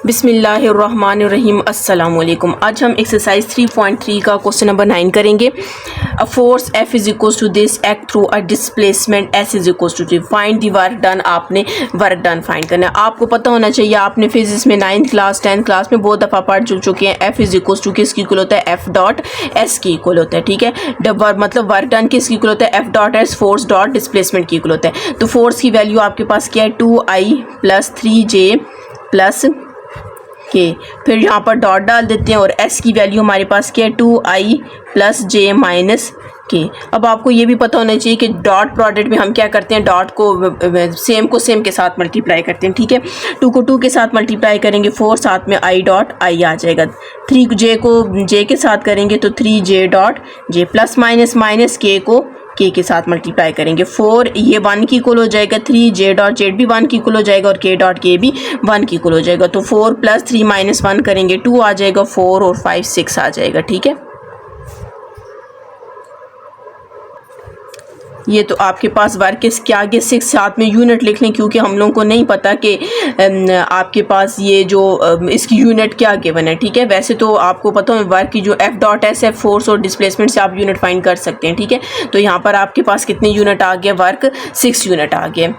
बिस्मिल्लाहिर्रहमानिर्रहीम अस्सलाम वालेकुम। आज हम एक्सरसाइज 3.3 का क्वेश्चन नंबर 9 करेंगे। A force F is equal to this act through a displacement S is equal to find the work done. आपने वर्क डन फाइंड करना है। आपको पता होना चाहिए, आपने फिजिक्स में 9th क्लास 10th क्लास में बहुत दफ़ा पढ़ चुके हैं। F इज इक्वल टू किसकी इक्वल होता है, F डॉट S की इक्वल होता है। ठीक है, मतलब वर्क डन किसकी इक्वल होता है, F dot S force dot displacement की इक्वल होता है। तो फोर्स की वैल्यू आपके पास क्या है, 2I + 3J + के, फिर यहाँ पर डॉट डाल देते हैं और S की वैल्यू हमारे पास क्या है, 2I + J - के। अब आपको ये भी पता होना चाहिए कि डॉट प्रोडक्ट में हम क्या करते हैं, डॉट को सेम के साथ मल्टीप्लाई करते हैं। ठीक है, 2 को 2 के साथ मल्टीप्लाई करेंगे 4, साथ में I डॉट I आ जाएगा। 3J को J के साथ करेंगे तो 3J dot J, plus minus K को K के साथ मल्टीप्लाई करेंगे 4, ये 1 की इक्वल हो जाएगा। 3J डॉट Z भी 1 की इक्वल हो जाएगा और K डॉट K भी 1 की इक्वल हो जाएगा। तो 4 + 3 - 1 करेंगे 2 आ जाएगा, 4 और 5 6 आ जाएगा। ठीक है, ये तो आपके पास वर्क के आगे 6 साथ में यूनिट लिख लें, क्योंकि हम लोगों को नहीं पता कि आपके पास ये जो इसकी यूनिट क्या गिवन है। ठीक है, वैसे तो आपको पता हो वर्क की जो F डॉट S है, फोर्स और डिस्प्लेसमेंट से आप यूनिट फाइंड कर सकते हैं। ठीक है, तो यहाँ पर आपके पास कितने यूनिट आ गया, वर्क 6 यूनिट आ गए।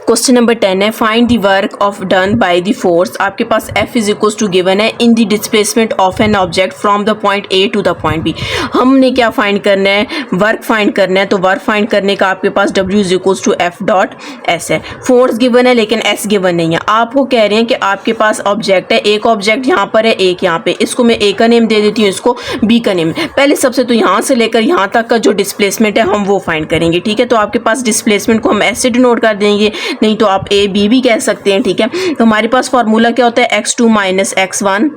क्वेश्चन नंबर 10 है, find the work of done by the force. आपके पास F is equal to given है in the displacement of an object from the point A to the point B। हमने क्या find करना है, work find करना है। तो वर्क फाइंड करने का आपके पास W is equal to F dot S है। फोर्स गिवन है लेकिन S गिवन नहीं है। आपको कह रहे हैं कि आपके पास ऑब्जेक्ट है, एक ऑब्जेक्ट यहाँ पर है, एक यहाँ पे, इसको मैं A का नेम दे देती हूँ, इसको B का नेम। पहले सबसे तो यहाँ से लेकर यहाँ तक का जो डिस्प्लेसमेंट है हम वो फाइंड करेंगे। ठीक है, तो आपके पास डिस्प्लेसमेंट को हम S से डिनोट कर देंगे, नहीं तो आप A B भी कह सकते हैं। ठीक है, तो हमारे पास फॉर्मूला क्या होता है, x2 - x1,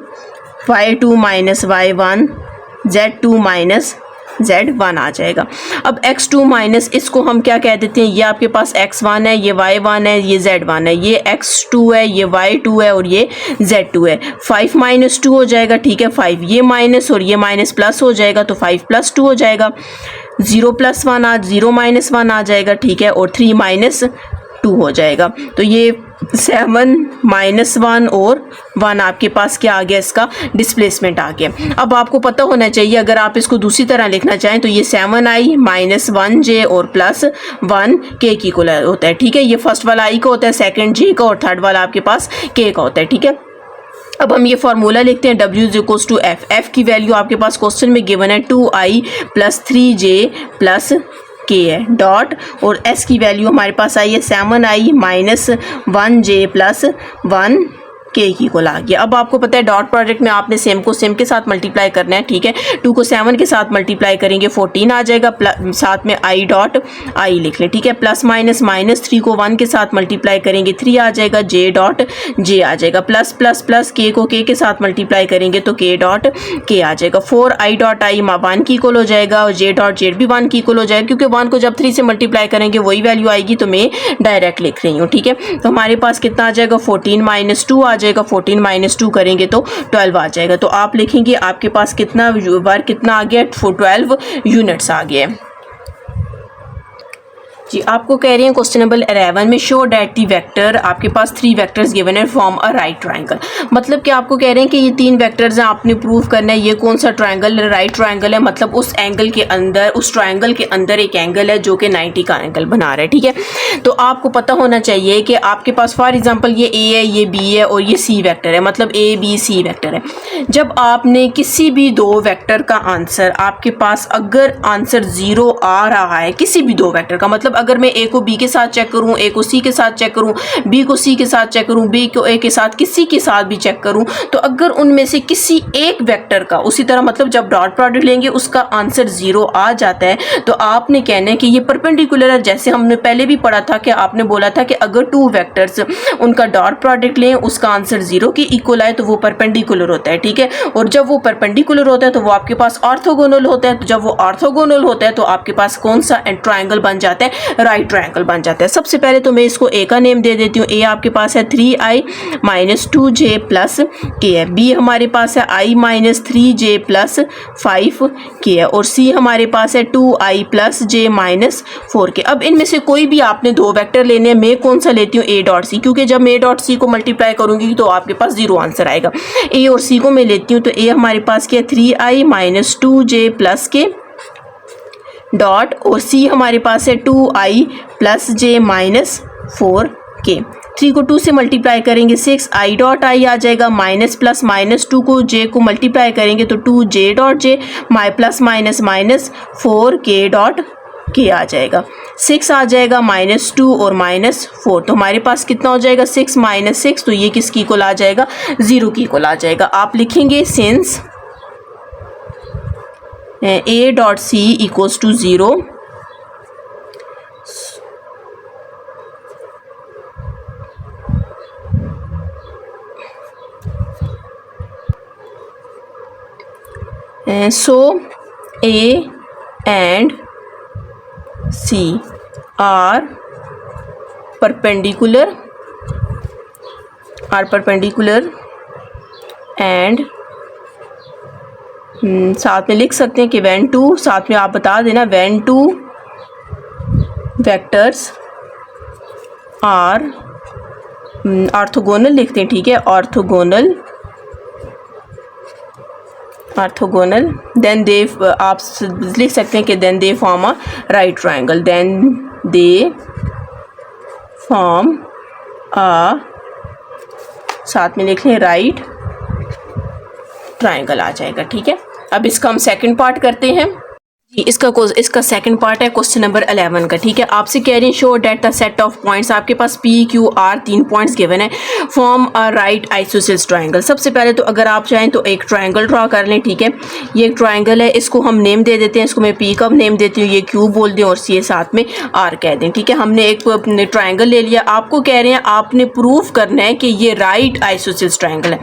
y2 - y1, z2 - z1 आ जाएगा। अब x2 माइनस इसको हम क्या कह देते हैं, ये आपके पास x1 है, ये y1 है, ये z1 है, ये x2 है, ये y2 है और ये z2 है। 5 - 2 हो जाएगा। ठीक है, 5 ये माइनस और ये माइनस प्लस हो जाएगा, तो 5 + 2 हो जाएगा। 0 + 1 0 - 1 आ जाएगा। ठीक है, और 3 - 2 हो जाएगा। तो ये 7 - 1 और 1 आपके पास क्या आ गया, इसका डिस्प्लेसमेंट आ गया। अब आपको पता होना चाहिए, अगर आप इसको दूसरी तरह लिखना चाहें तो ये 7I - 1J और +1 K की इक्वल होता है। ठीक है, ये फर्स्ट वाला I का होता है, सेकंड J का और थर्ड वाला आपके पास K का होता है। ठीक है, अब हम ये फार्मूला लिखते हैं, W is equal to F। F की वैल्यू आपके पास क्वेश्चन में गिवन है 2I + 3J + K है डॉट, और S की वैल्यू हमारे पास आई है 7I - 1J + 1 K की इक्वल आ गया। अब आपको पता है डॉट प्रोडक्ट में आपने सेम को सेम के साथ मल्टीप्लाई करना है। ठीक है, 2 को 7 के साथ मल्टीप्लाई करेंगे 14 आ जाएगा, साथ में I डॉट I लिख लें। ठीक है, प्लस माइनस 3 को 1 के साथ मल्टीप्लाई करेंगे 3 आ जाएगा, J डॉट J आ जाएगा, प्लस K को K के साथ मल्टीप्लाई करेंगे तो K डॉट K आ जाएगा। 4I डॉट I 1 की इक्वल हो जाएगा और J डॉट Z भी 1 की इक्वल हो जाएगा, क्योंकि 1 को जब 3 से मल्टीप्लाई करेंगे वही वैल्यू आएगी, तो मैं डायरेक्ट लिख रही हूँ। ठीक है, तो हमारे पास कितना आ जाएगा, 14 - 2 आ जाएगा। 14 - 2 करेंगे तो 12 आ जाएगा। तो आप लिखेंगे आपके पास कितना वर्क कितना आ गया, 12 यूनिट्स आ गए। जी, आपको कह रहे हैं क्वेश्चन नंबर 11 में, शो डैट दी वेक्टर। आपके पास 3 वेक्टर्स गिवन है फॉर्म अ राइट ट्रायंगल। मतलब कि आपको कह रहे हैं कि ये 3 वेक्टर्स हैं, आपने प्रूव करना है ये कौन सा ट्रायंगल, राइट ट्रायंगल है। मतलब उस एंगल के अंदर, उस ट्रायंगल के अंदर एक एंगल है जो कि 90 का एंगल बना रहा है। ठीक है, तो आपको पता होना चाहिए कि आपके पास फॉर एग्जाम्पल ये A है, ये B है और ये C वेक्टर है, मतलब A B C वेक्टर है। जब आपने किसी भी 2 वेक्टर का आंसर, आपके पास अगर आंसर 0 आ रहा है किसी भी 2 वेक्टर का, मतलब अगर मैं A को B के साथ चेक करूं, A को C के साथ चेक करूं, B को C के साथ चेक करूं, B को A के साथ, किसी के साथ भी चेक करूं, तो अगर उनमें से किसी एक वेक्टर का, उसी तरह मतलब जब डॉट प्रोडक्ट लेंगे उसका आंसर 0 आ जाता है, तो आपने कहना है कि ये परपेंडिकुलर है। जैसे हमने पहले भी पढ़ा था कि आपने बोला था कि अगर 2 वेक्टर्स उनका डॉट प्रोडक्ट लें, उसका आंसर 0 के इक्वल आए तो वो परपेंडिकुलर होता है। ठीक है, और जब वो परपेंडिकुलर होता है तो वो आपके पास ऑर्थोगोनल होता है। तो जब वो ऑर्थोगोनल होता है तो आपके पास कौन सा ट्रायंगल बन जाता है, राइट ट्रायंगल बन जाता है। सबसे पहले तो मैं इसको ए का नेम दे देती हूँ। ए आपके पास है 3i माइनस 2j प्लस के है। बी हमारे पास है i minus 3j plus 5k है। और सी हमारे पास है 2i plus j minus 4k। अब इनमें से कोई भी आपने दो वेक्टर लेने हैं। मैं कौन सा लेती हूँ, ए डॉट सी, क्योंकि जब मैं ए डॉट सी को मल्टीप्लाई करूँगी तो आपके पास 0 आंसर आएगा। ए और सी को मैं लेती हूँ, तो ए हमारे पास क्या है 3i माइनस 2j प्लस के डॉट, और सी हमारे पास है 2i plus j minus 4k। 3 को 2 से मल्टीप्लाई करेंगे 6i डॉट i आ जाएगा, माइनस प्लस माइनस 2 को j को मल्टीप्लाई करेंगे तो 2j dot j, plus minus minus 4k dot k आ जाएगा। 6 आ जाएगा माइनस 2 और माइनस 4, तो हमारे पास कितना हो जाएगा 6 माइनस 6, तो ये किसकी इक्वल आ जाएगा 0 की इक्वल आ जाएगा। आप लिखेंगे since a dot c equals to 0, so A and C are perpendicular and साथ में लिख सकते हैं कि when two, साथ में आप बता देना when two vectors are orthogonal लिखते हैं, ठीक है, ऑर्थोगोनल देन दे, आप लिख सकते हैं कि then they form a right triangle, then they form a, साथ में लिख लें राइट ट्रायंगल आ जाएगा, ठीक है। अब इसका हम सेकंड पार्ट करते हैं जी। इसका सेकंड पार्ट है क्वेश्चन नंबर 11 का, ठीक है। आपसे कह रहे हैं show that the set of points, आपके पास p q r 3 points given है, form a right isosceles triangle. सबसे पहले तो अगर आप चाहें तो एक ट्रायंगल ड्रा कर लें, ठीक है। ये एक ट्रायंगल है, इसको हम नेम दे देते हैं, इसको मैं पी का नेम देती हूँ, ये क्यू बोल दें और सी साथ में आर कह दें, ठीक है। हमने एक ट्रायंगल ले लिया। आपको कह रहे हैं आपने प्रूफ करना है कि ये राइट आइसोसेलेस ट्रायंगल है।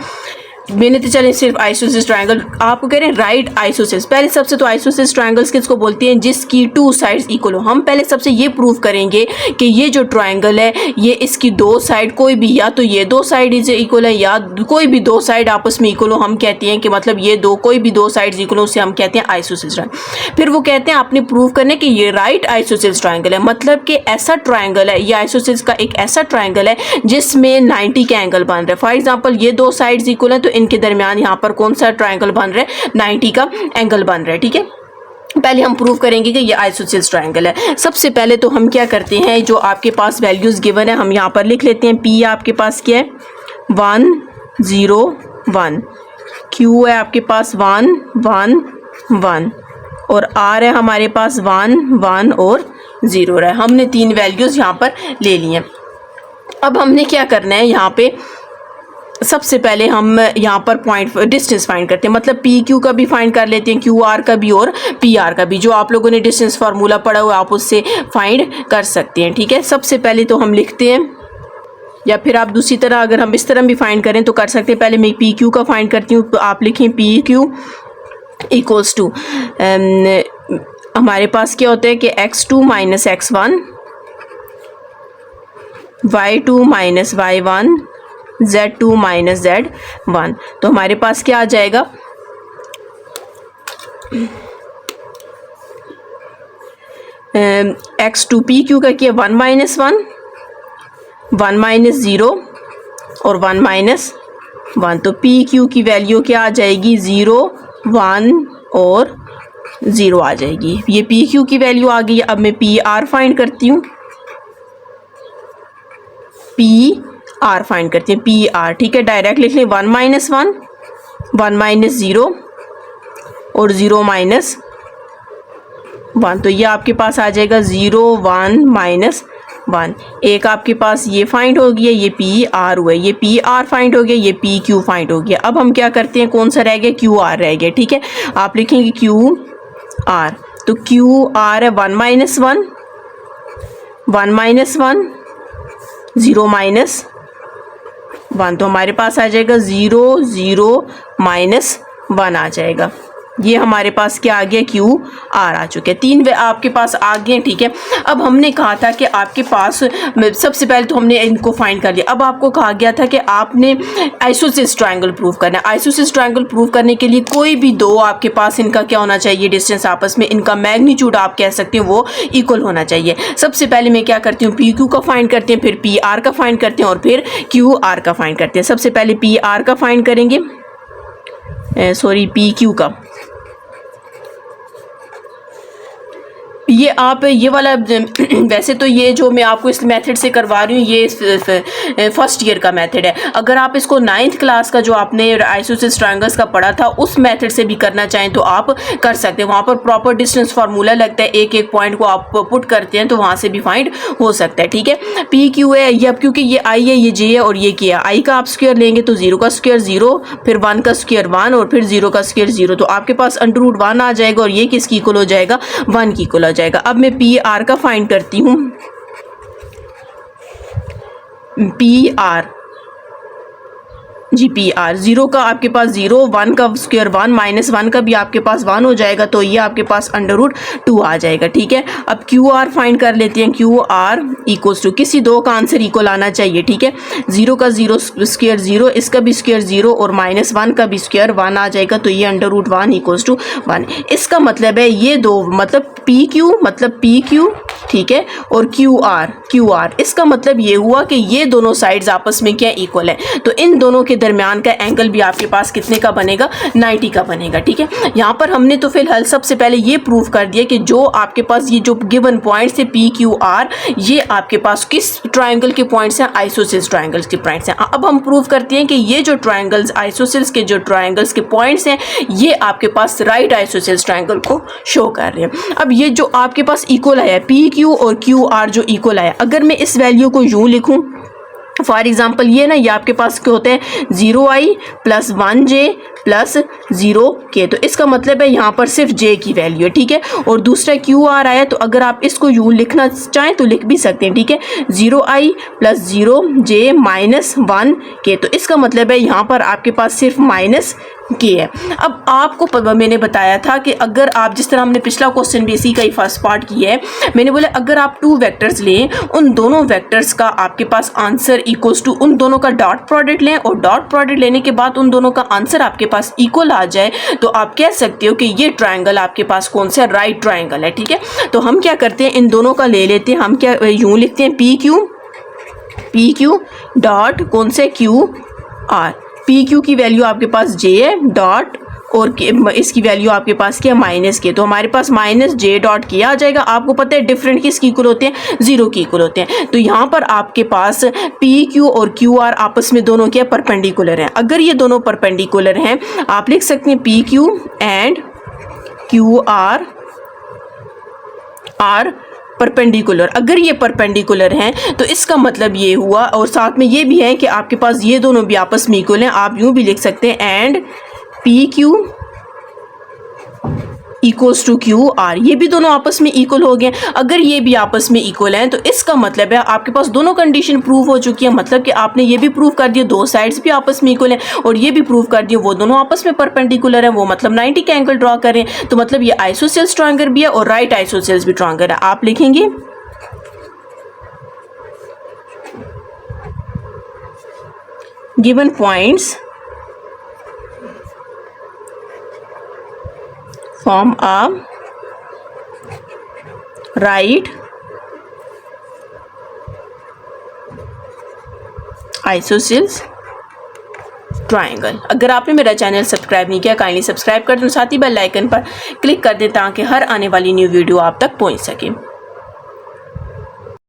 मैंने तो चले सिर्फ आइसोसेलेस ट्रायंगल, आपको कह रहे हैं राइट आइसोसेलेस। पहले सबसे तो आइसोसेलेस ट्रायंगल्स किसको बोलते हैं, जिसकी 2 साइड्स इक्वल हो। हम पहले सबसे ये प्रूव करेंगे कि ये जो ट्रायंगल है ये इसकी 2 साइड कोई भी, या तो ये 2 साइड इज इक्वल है या कोई भी 2 साइड आपस में इक्वल हो। हम कहते हैं कि मतलब ये कोई भी 2 साइड्स इक्वल हो, उसे हम कहते हैं आइसोसेलेस ट्रायंगल। फिर वो कहते हैं आपने प्रूव करने कि ये राइट आइसोसेलेस ट्रायंगल है, मतलब कि ऐसा ट्रायंगल है, ये आइसोसेलेस का एक ऐसा ट्रायंगल है जिसमें 90 के एंगल बन रहा है। फॉर एग्जाम्पल ये 2 साइड्स इक्वल है तो इनके दरमियान यहाँ पर कौन सा ट्रायंगल बन रहा है, 90 का एंगल बन रहा है, ठीक है। पहले हम प्रूव करेंगे कि ये आइसोसेलेस ट्रायंगल है। सबसे पहले तो हम क्या करते हैं, जो आपके पास वैल्यूज गिवन है हम यहाँ पर लिख लेते हैं। पी आपके पास क्या है 1 0 1, क्यू है आपके पास 1 1 1, और आर है हमारे पास 1 1 और 0 है। हमने 3 वैल्यूज यहाँ पर ले ली हैं। अब हमने क्या करना है, यहाँ पे सबसे पहले हम यहाँ पर पॉइंट डिस्टेंस फाइंड करते हैं, मतलब पी क्यू का भी फाइंड कर लेते हैं, क्यू आर का भी और पी आर का भी। जो आप लोगों ने डिस्टेंस फार्मूला पढ़ा हुआ आप उससे फाइंड कर सकते हैं, ठीक है। सबसे पहले तो हम लिखते हैं, या फिर आप दूसरी तरह अगर हम इस तरह भी फाइंड करें तो कर सकते हैं। पहले मैं पी क्यू का फाइंड करती हूँ, तो आप लिखें पी क्यू इक्वल्स टू, हमारे पास क्या होता है कि x2 minus x1, y2 minus y1, z2 minus z1। तो हमारे पास क्या आ जाएगा, x2 पी क्यू का क्या 1 माइनस 1, 1 माइनस 0 और 1 माइनस 1। तो पी क्यू की वैल्यू क्या आ जाएगी 0 1 और 0 आ जाएगी। ये पी क्यू की वैल्यू आ गई। अब मैं पी आर फाइंड करती हूँ, पी आर फाइंड करते हैं, पी आर, ठीक है। डायरेक्ट लिख लें 1 माइनस 1, 1 माइनस 0 और 0 माइनस 1। तो ये आपके पास आ जाएगा 0 1 माइनस 1। एक आपके पास ये फाइंड हो गया, ये पी आर हुआ, ये पी आर फाइंड हो गया, ये पी क्यू फाइंड हो गया। अब हम क्या करते हैं, कौन सा रह गया, क्यू आर रह गया, ठीक है। आप लिखेंगे क्यू आर, तो क्यू आर है 1 माइनस 1, 1 माइनस 1, 0 माइनस 1। तो हमारे पास आ जाएगा 0 0 माइनस 1 आ जाएगा। ये हमारे पास क्या आ गया, क्यू आर आ चुके हैं, 3 वे आपके पास आ गए, ठीक है। अब हमने कहा था कि आपके पास सबसे पहले तो हमने इनको फाइंड कर लिया। अब आपको कहा गया था कि आपने आइसोसेलेस ट्रायंगल प्रूव करना है। आइसोसेलेस ट्रायंगल प्रूव करने के लिए कोई भी दो आपके पास इनका क्या होना चाहिए, डिस्टेंस आपस में, इनका मैग्नीट्यूड आप कह सकते हैं वो इक्वल होना चाहिए। सबसे पहले मैं क्या करती हूँ, पी क्यू का फाइंड करते हैं, फिर पी आर का फाइंड करते हैं और फिर क्यू आर का फाइंड करते हैं। सबसे पहले पी आर का फाइंड करेंगे, सॉरी पी क्यू का। ये आप ये वाला वैसे तो ये जो मैं आपको इस मेथड से करवा रही हूँ ये फर्स्ट ईयर का मेथड है। अगर आप इसको 9th क्लास का जो आपने आइसोसेलेस ट्रायंगल्स का पढ़ा था उस मेथड से भी करना चाहें तो आप कर सकते हैं। वहाँ पर प्रॉपर डिस्टेंस फार्मूला लगता है, एक एक पॉइंट को आप पुट करते हैं तो वहाँ से भी फाइंड हो सकता है, ठीक है। पी क्यू है ये, अब क्योंकि ये आई है, ये जे है और ये के है। आई का आप स्क्वायर लेंगे तो 0 का स्क्वायर 0, फिर 1 का स्क्वायर 1 और फिर 0 का स्क्वायर 0, तो आपके पास √1 आ जाएगा और ये किसकी इक्वल हो जाएगा, 1 की इक्वल हो जाएगा। अब मैं पी आर का फाइंड करती हूँ, P R G, P R 0 का आपके पास 0, 1 का स्क्वायर 1, -1 का भी आपके पास 1 हो जाएगा, तो ये आपके पास √2 आ जाएगा, ठीक है। अब क्यू आर फाइंड कर लेते हैं। क्यू आर इक्वल्स टू, किसी दो का आंसर इक्वल आना चाहिए, ठीक है। 0 का 0 स्क्वायर 0, इसका भी स्क्वायर 0 और -1 का भी स्क्वायर 1 आ जाएगा, तो ये √1 इक्वल्स टू 1। इसका मतलब है ये दो, मतलब पी क्यू मतलब पी क्यू, ठीक है, और क्यू आर, इसका मतलब ये हुआ कि ये दोनों साइड्स आपस में क्या इक्वल है, तो इन दोनों के दरमियान का एंगल भी आपके पास कितने का बनेगा, 90 का बनेगा, ठीक है। यहाँ पर हमने तो फिलहाल सबसे पहले ये प्रूव कर दिया कि जो आपके पास ये जो गिवन पॉइंट्स है पी क्यू आर, ये आपके पास किस ट्रायंगल के पॉइंट्स हैं, आइसोसेलेस ट्रायंगल्स के पॉइंट्स हैं। अब हम प्रूव करते हैं कि ये जो ट्रायंगल्स आइसोसेलेस के जो ट्रायंगल्स के पॉइंट्स हैं ये आपके पास राइट आइसोसेलेस ट्रायंगल को शो कर रहे हैं। अब ये जो आपके पास इक्वल आया पी क्यू और क्यू आर जो इक्वल आया, अगर मैं इस वैल्यू को यूं लिखूं, फॉर एग्जाम्पल ये ना, ये आपके पास क्या होते हैं 0i + 1j + 0k, तो इसका मतलब है यहाँ पर सिर्फ j की वैल्यू है, ठीक है। और दूसरा क्यू आर आया, तो अगर आप इसको यूं लिखना चाहें तो लिख भी सकते हैं, ठीक है, 0i + 0j - 1k, तो इसका मतलब है यहाँ पर आपके पास सिर्फ -k है। अब आपको मैंने बताया था कि अगर आप, जिस तरह हमने पिछला क्वेश्चन भी इसी का ही फर्स्ट पार्ट किया है, मैंने बोला अगर आप 2 वेक्टर्स लें, उन दोनों वेक्टर्स का आपके पास आंसर इक्वल्स टू, उन दोनों का डॉट प्रोडक्ट लें और डॉट प्रोडक्ट लेने के बाद उन दोनों का आंसर आपके पास इक्वल आ जाए, तो आप कह सकते हो कि ये ट्रायंगल आपके पास कौन सा राइट ट्रायंगल है, ठीक है। तो हम क्या करते हैं, इन दोनों का ले लेते हैं, हम क्या यूं लिखते हैं पी क्यू डॉट कौन से क्यू आर, पी क्यू की वैल्यू आपके पास j है डॉट और इसकी वैल्यू आपके पास क्या -k, तो हमारे पास -j डॉट k आ जाएगा। आपको पता है डिफरेंट किसकी इक्वल होते हैं, 0 की इक्वल होते हैं, तो यहाँ पर आपके पास पी क्यू और क्यू आर आपस में दोनों क्या परपेंडिकुलर हैं। अगर ये दोनों परपेंडिकुलर हैं आप लिख सकते हैं P Q and Q R perpendicular. अगर ये परपेंडिकुलर हैं तो इसका मतलब ये हुआ, और साथ में ये भी है कि आपके पास ये दोनों भी आपस में इक्वल हैं। आप यूं भी लिख सकते हैं and p q equals to q r, ये भी दोनों आपस में इक्वल हो गए। अगर ये भी आपस में इक्वल हैं तो इसका मतलब है आपके पास दोनों कंडीशन प्रूव हो चुकी है, मतलब कि आपने ये भी प्रूव कर दिया दो साइड्स भी आपस में इक्वल हैं, और ये भी प्रूव कर दिया वो दोनों आपस में परपेंडिकुलर है, वो मतलब 90 का एंगल ड्रॉ करें, तो मतलब ये आइसोसेलेस ट्रायंगल भी है और राइट आइसोसेलेस भी ट्रायंगल है। आप लिखेंगे given points form a right isosceles triangle. अगर आपने मेरा चैनल सब्सक्राइब नहीं किया काइंडली सब्सक्राइब कर दें, साथ ही बेल आइकन पर क्लिक कर दें ताकि हर आने वाली न्यू वीडियो आप तक पहुंच सके।